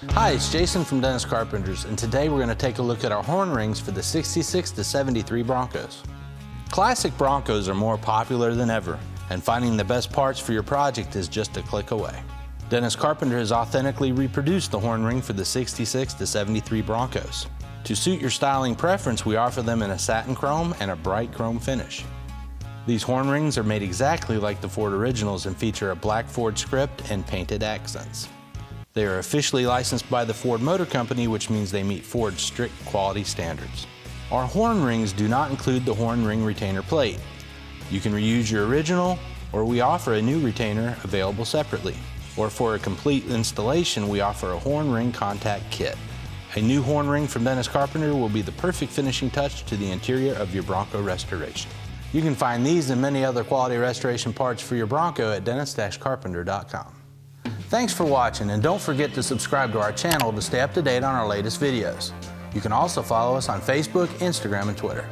Hi, it's Jason from Dennis Carpenters, and today we're going to take a look at our horn rings for the 66 to 73 Broncos. Classic Broncos are more popular than ever, and finding the best parts for your project is just a click away. Dennis Carpenter has authentically reproduced the horn ring for the 66 to 73 Broncos. To suit your styling preference, we offer them in a satin chrome and a bright chrome finish. These horn rings are made exactly like the Ford originals and feature a black Ford script and painted accents. They are officially licensed by the Ford Motor Company, which means they meet Ford's strict quality standards. Our horn rings do not include the horn ring retainer plate. You can reuse your original, or we offer a new retainer available separately. Or for a complete installation, we offer a horn ring contact kit. A new horn ring from Dennis Carpenter will be the perfect finishing touch to the interior of your Bronco restoration. You can find these and many other quality restoration parts for your Bronco at dennis-carpenter.com. Thanks for watching, and don't forget to subscribe to our channel to stay up to date on our latest videos. You can also follow us on Facebook, Instagram, and Twitter.